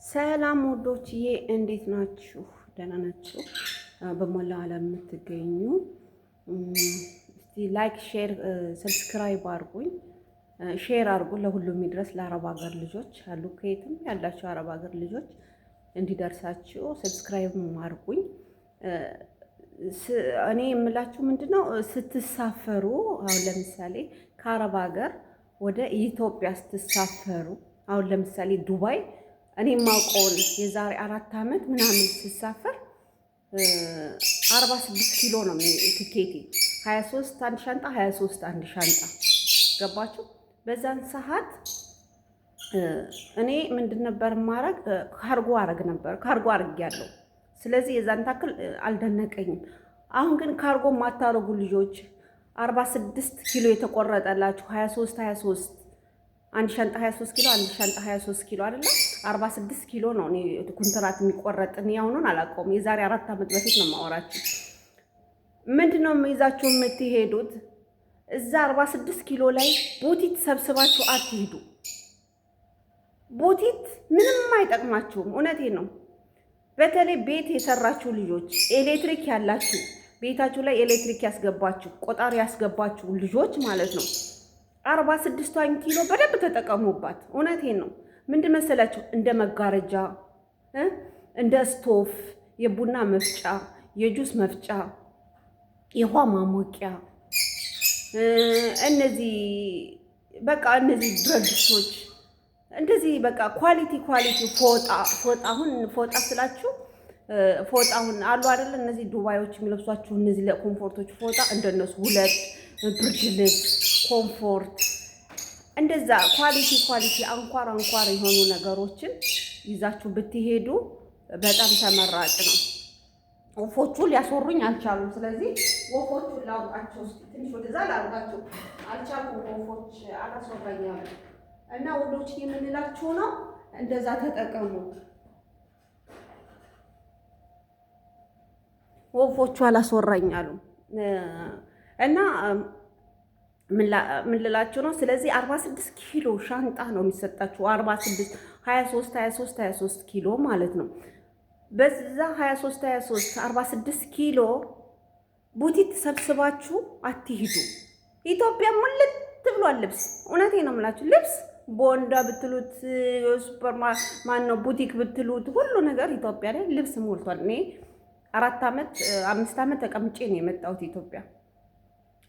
ሰላም ወዶችዬ እንዴት ናችሁ? ደህና ናችሁ? በሞላው ዓለም የምትገኙ እስቲ ላይክ፣ ሼር፣ ሰብስክራይብ አድርጉኝ። ሼር አድርጉ ለሁሉም ይድረስ። ለአረብ ሀገር ልጆች አሉ ከየትም ያላችሁ አረብ ሀገር ልጆች እንዲደርሳችሁ ሰብስክራይብ አድርጉኝ። እኔ የምላችሁ ምንድነው ስትሳፈሩ አሁን ለምሳሌ ከአረብ ሀገር ወደ ኢትዮጵያ ስትሳፈሩ አሁን ለምሳሌ ዱባይ እኔ የማውቀውን የዛሬ 4 ዓመት ምናምን ስሳፈር 46 ኪሎ ነው ትኬቴ። 23 አንድ ሻንጣ 23 አንድ ሻንጣ ገባችሁ? በዛን ሰዓት እኔ ምንድን ነበር ማረግ ካርጎ አረግ ነበር። ካርጎ አርጌያለሁ። ስለዚህ የዛን ታክል አልደነቀኝም። አሁን ግን ካርጎ ማታረጉ ልጆች 46 ኪሎ የተቆረጠላችሁ 23 አንድ ሻንጣ 23 ኪሎ አንድ ሻንጣ 23 ኪሎ አይደለ? 46 ኪሎ ነው እኔ ኮንትራት የሚቆረጥ። እኔ አሁኑን አላውቀውም። የዛሬ 4 ዓመት በፊት ነው የማወራችሁ። ምንድነው ይዛችሁ የምትሄዱት? እዛ 46 ኪሎ ላይ ቡቲት ሰብስባችሁ አትሄዱ። ቡቲት ምንም አይጠቅማችሁም። እውነቴን ነው። በተለይ ቤት የሰራችሁ ልጆች፣ ኤሌክትሪክ ያላችሁ፣ ቤታችሁ ላይ ኤሌክትሪክ ያስገባችሁ፣ ቆጣሪ ያስገባችሁ ልጆች ማለት ነው 46ቷን ኪሎ በደንብ ተጠቀሙባት። እውነቴን ነው። ምንድን መሰላችሁ? እንደ መጋረጃ፣ እንደ ስቶፍ፣ የቡና መፍጫ፣ የጁስ መፍጫ፣ የውሃ ማሞቂያ፣ እነዚህ በቃ እነዚህ ብረድስቶች እንደዚህ በቃ ኳሊቲ ፎጣ። አሁን ፎጣ ስላችሁ ፎጣውን አሉ አይደለ? እነዚህ ዱባዮች የሚለብሷችሁ እነዚህ ለኮምፎርቶች ፎጣ እንደነሱ 2 ብርድ ልብስ ኮምፎርት እንደዛ ኳሊቲ አንኳር የሆኑ ነገሮችን ይዛችሁ ብትሄዱ በጣም ተመራጭ ነው። ወፎቹ ሊያስወሩኝ አልቻሉም። ስለዚህ ወፎቹን ላውጣቸው እስኪ ትንሽ ወደዛ ላውጣቸው አልቻሉም። ወፎች አላስወራኛሉ እና ወዶች የምንላችሁ ነው። እንደዛ ተጠቀሙ። ወፎቹ አላስወራኛሉ እና ምን ልላችሁ ነው? ስለዚህ 46 ኪሎ ሻንጣ ነው የሚሰጣችሁ። 23 ኪሎ ማለት ነው። በዛ 46 ኪሎ ቡቲት ሰብስባችሁ አትሂዱ። ኢትዮጵያ ሙልት ብሏል ልብስ። እውነቴ ነው የምላችሁ። ልብስ ቦንዳ ብትሉት ሱፐር ማነው ቡቲክ ብትሉት ሁሉ ነገር ኢትዮጵያ ላይ ልብስ ሞልቷል። እኔ 5 ዓመት ተቀምጬ ነው የመጣሁት። ኢትዮጵያ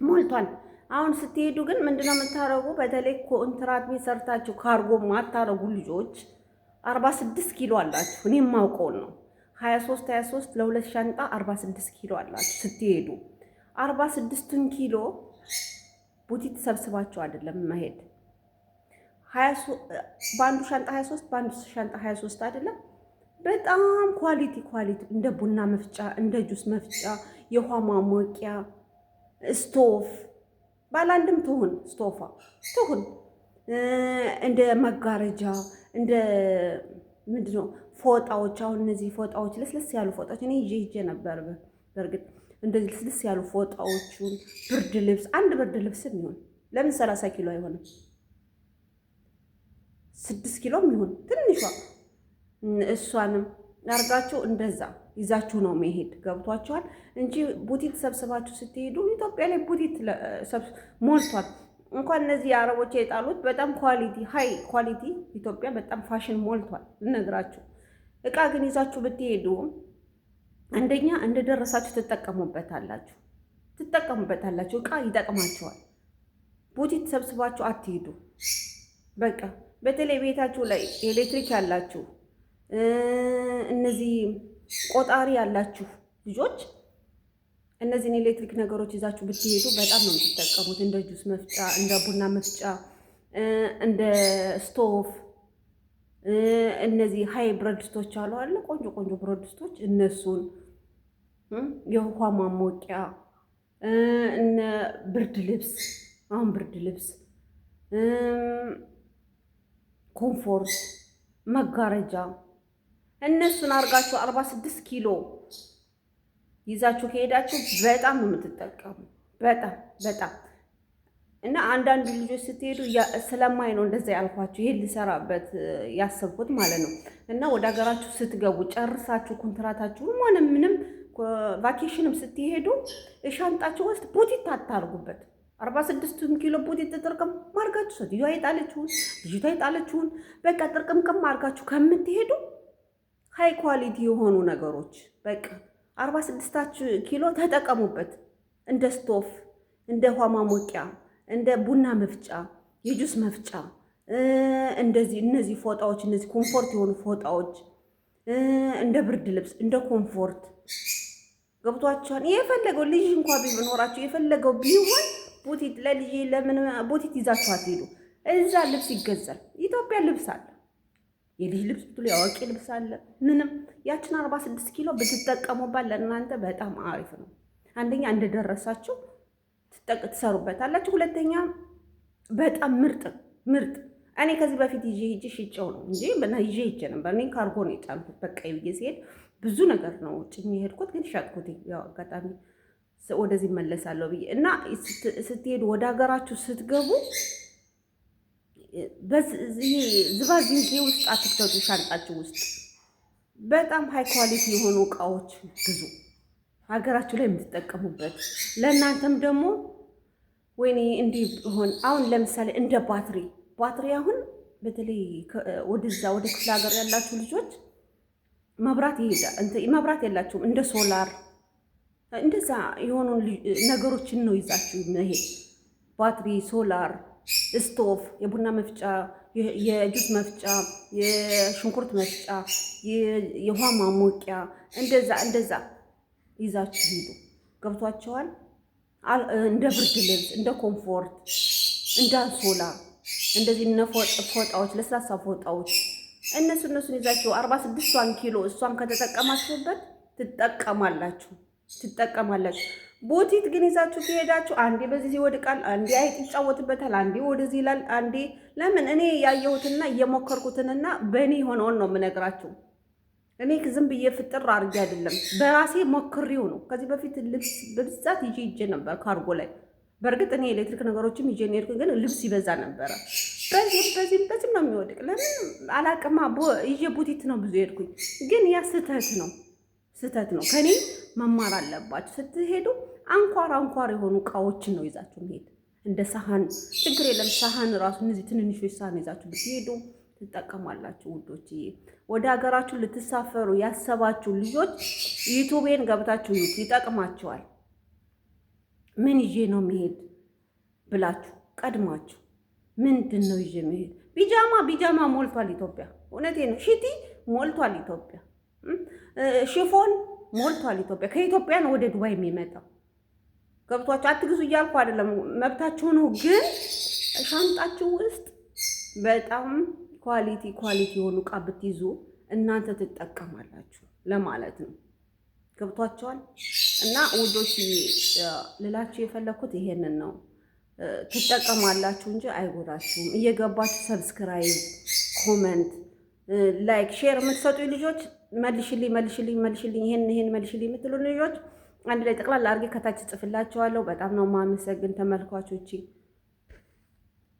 ሞልቷል። አሁን ስትሄዱ ግን ምንድነው የምታረጉ? በተለይ ኮንትራት ቤት ሰርታችሁ ካርጎ ማታረጉ ልጆች 46 ኪሎ አላችሁ። እኔ የማውቀው ነው 23 ለሁለት ሻንጣ 46 ኪሎ አላችሁ። ስትሄዱ 46ቱን ኪሎ ቡቲት ሰብስባችሁ አይደለም መሄድ። በአንዱ ሻንጣ 23 በአንዱ ሻንጣ 23 አይደለም። በጣም ኳሊቲ እንደ ቡና መፍጫ፣ እንደ ጁስ መፍጫ፣ የውሃ ማሞቂያ፣ ስቶፍ ባላንድም ትሁን ስቶፋ ትሁን፣ እንደ መጋረጃ፣ እንደ ምንድነው ፎጣዎች። አሁን እነዚህ ፎጣዎች ለስለስ ያሉ ፎጣዎች እኔ ይዤ ነበር። በእርግጥ እንደዚህ ለስለስ ያሉ ፎጣዎቹን፣ ብርድ ልብስ፣ አንድ ብርድ ልብስም ይሁን ለምን 30 ኪሎ አይሆንም? 6 ኪሎም ይሁን ትንሿ እሷንም አርጋችሁ እንደዛ ይዛችሁ ነው መሄድ። ገብቷችኋል? እንጂ ቡቲት ሰብስባችሁ ስትሄዱ ኢትዮጵያ ላይ ቡቲት ሞልቷል። እንኳን እነዚህ አረቦች የጣሉት በጣም ሃይ ኳሊቲ ኢትዮጵያ በጣም ፋሽን ሞልቷል። ልነግራችሁ እቃ ግን ይዛችሁ ብትሄዱ አንደኛ እንደደረሳችሁ ትጠቀሙበታላችሁ። እቃ ይጠቅማችኋል። ቡቲት ሰብስባችሁ አትሄዱ። በቃ በተለይ ቤታችሁ ላይ ኤሌክትሪክ ያላችሁ እነዚህ ቆጣሪ ያላችሁ ልጆች እነዚህን ኤሌክትሪክ ነገሮች ይዛችሁ ብትሄዱ በጣም ነው የምትጠቀሙት። እንደ ጁስ መፍጫ፣ እንደ ቡና መፍጫ፣ እንደ ስቶፍ፣ እነዚህ ሃይ ብረድስቶች አሉ አለ ቆንጆ ብረድስቶች፣ እነሱን የውሃ ማሞቂያ፣ እነ ብርድ ልብስ፣ ኮምፎርት፣ መጋረጃ እነሱን አርጋችሁ 46 ኪሎ ይዛችሁ ከሄዳችሁ በጣም ነው የምትጠቀሙ። በጣም እና አንዳንድ ልጆች ስትሄዱ ስለማይ ነው እንደዛ ያልኳችሁ፣ ይሄን ልሰራበት ያሰብኩት ማለት ነው። እና ወደ ሀገራችሁ ስትገቡ ጨርሳችሁ ኮንትራታችሁም ሆነ ምንም ቫኬሽንም ስትሄዱ ሻንጣችሁ ውስጥ ቡቲት አታርጉበት። 46 ኪሎ ቡቲት ጥርቅም ማርጋችሁ ሴትዮዋ የጣለችውን ልጅቷ የጣለችውን በቃ ጥርቅምቅም ማርጋችሁ ከምትሄዱ ሃይ ኳሊቲ የሆኑ ነገሮች በቃ 46 ኪሎ ተጠቀሙበት። እንደ ስቶፍ፣ እንደ ውሃ ማሞቂያ፣ እንደ ቡና መፍጫ፣ የጁስ መፍጫ፣ እንደዚህ እነዚህ ፎጣዎች፣ እነዚህ ኮምፎርት የሆኑ ፎጣዎች፣ እንደ ብርድ ልብስ፣ እንደ ኮምፎርት ገብቷቸዋል። የፈለገው ልጅ እንኳ ቢኖራችሁ የፈለገው ቢሆን ቡቲት ለልጅ ለምን ቡቲት ይዛችሁ አትሄዱ? እዛ ልብስ ይገዛል። ኢትዮጵያ ልብስ አለ፣ የልጅ ልብስ ብትሉ ያዋቂ ልብስ አለ። ምንም ያችን 46 ኪሎ ብትጠቀሙባት ለእናንተ በጣም አሪፍ ነው። አንደኛ እንደደረሳችሁ ትሰሩበታላችሁ። ሁለተኛ በጣም ምርጥ እኔ ከዚህ በፊት ይዤ ሂጄ ሽጬው ነው እንጂ ይዤ ሂጄ ነበር። እኔ ካርጎ ነው የጫንኩት። በቃ ብዬ ሲሄድ ብዙ ነገር ነው ጭኜ ሄድኩት፣ ግን ሸጥኩት። ያው አጋጣሚ ወደዚህ መለሳለሁ ብዬ እና ስትሄዱ ወደ ሀገራችሁ ስትገቡ ዝባዝንጌ ውስጥ አትክተቱ። ሻንጣችሁ ውስጥ በጣም ሃይ ኳሊቲ የሆኑ እቃዎች ግዙ፣ ሀገራችሁ ላይ የምትጠቀሙበት። ለእናንተም ደግሞ ወይኔ እንዲህ ሆን አሁን ለምሳሌ እንደ ባትሪ አሁን በተለይ ወደዛ ወደ ክፍለ ሀገር ያላችሁ ልጆች መብራት መብራት የላችሁም። እንደ ሶላር እንደዛ የሆኑ ነገሮችን ነው ይዛችሁ መሄድ። ባትሪ፣ ሶላር፣ ስቶቭ፣ የቡና መፍጫ፣ የጁስ መፍጫ፣ የሽንኩርት መፍጫ፣ የውሃ ማሞቂያ እንደዛ ይዛችሁ ሂዱ። ገብቷቸዋል። እንደ ብርድ ልብስ፣ እንደ ኮምፎርት፣ እንደ አንሶላ እንደዚህ እነ ፎጣዎች፣ ለስላሳ ፎጣዎች እነሱን ይዛችሁ 46 ኪሎ እሷን ከተጠቀማችሁበት ትጠቀማላችሁ። ቡቲት ግን ይዛችሁ ከሄዳችሁ አንዴ በዚህ ይወድቃል፣ አንዴ አይጥ ይጫወትበታል፣ አንዴ ወደዚህ ይላል፣ አንዴ ለምን እኔ ያየሁትና እየሞከርኩትንና በእኔ የሆነውን ነው የምነግራችሁ። እኔ ዝም ብዬ ፍጥር አድርጌ አይደለም፣ በራሴ ሞክሬው ነው። ከዚህ በፊት ልብስ በብዛት ይዤ ነበር ካርጎ ላይ። በእርግጥ እኔ ኤሌክትሪክ ነገሮችም ይዤ ነው የሄድኩኝ፣ ግን ልብስ ይበዛ ነበረ። በዚህም ነው የሚወድቅ። ለምን አላቅማ ይዤ ቡቲት ነው ብዙ ሄድኩኝ፣ ግን ያ ስህተት ነው። ከኔ መማር አለባችሁ። ስትሄዱ አንኳር የሆኑ እቃዎችን ነው ይዛችሁ መሄድ። እንደ ሳህን ችግር የለም፣ ሳህን ራሱ እነዚህ ትንንሾች ሳህን ይዛችሁ ብትሄዱ ትጠቀማላችሁ ውዶች። ወደ ሀገራችሁ ልትሳፈሩ ያሰባችሁ ልጆች ዩቲዩብን ገብታችሁ ይጠቅማችኋል። ምን ይዤ ነው መሄድ ብላችሁ ቀድማችሁ ምንድን ነው ይዤ መሄድ? ቢጃማ ሞልቷል ኢትዮጵያ። እውነቴን ነው። ሽቲ ሞልቷል ኢትዮጵያ። ሽፎን ሞልቷል ኢትዮጵያ። ከኢትዮጵያ ነው ወደ ዱባይ የሚመጣው። ገብቷችሁ አትግዙ እያልኩ አይደለም፣ መብታችሁ ነው። ግን ሻንጣችሁ ውስጥ በጣም ኳሊቲ የሆኑ እቃ ብትይዙ እናንተ ትጠቀማላችሁ ለማለት ነው። ገብቷቸዋል። እና ውዶች ልላችሁ የፈለኩት ይሄንን ነው። ትጠቀማላችሁ እንጂ አይጎዳችሁም። እየገባችሁ ሰብስክራይብ፣ ኮመንት፣ ላይክ፣ ሼር የምትሰጡ ልጆች መልሽልኝ ይሄን መልሽልኝ የምትሉ ልጆች አንድ ላይ ጠቅላላ አድርጌ ከታች ጽፍላችኋለሁ። በጣም ነው ማመሰግን ተመልካቾቼ።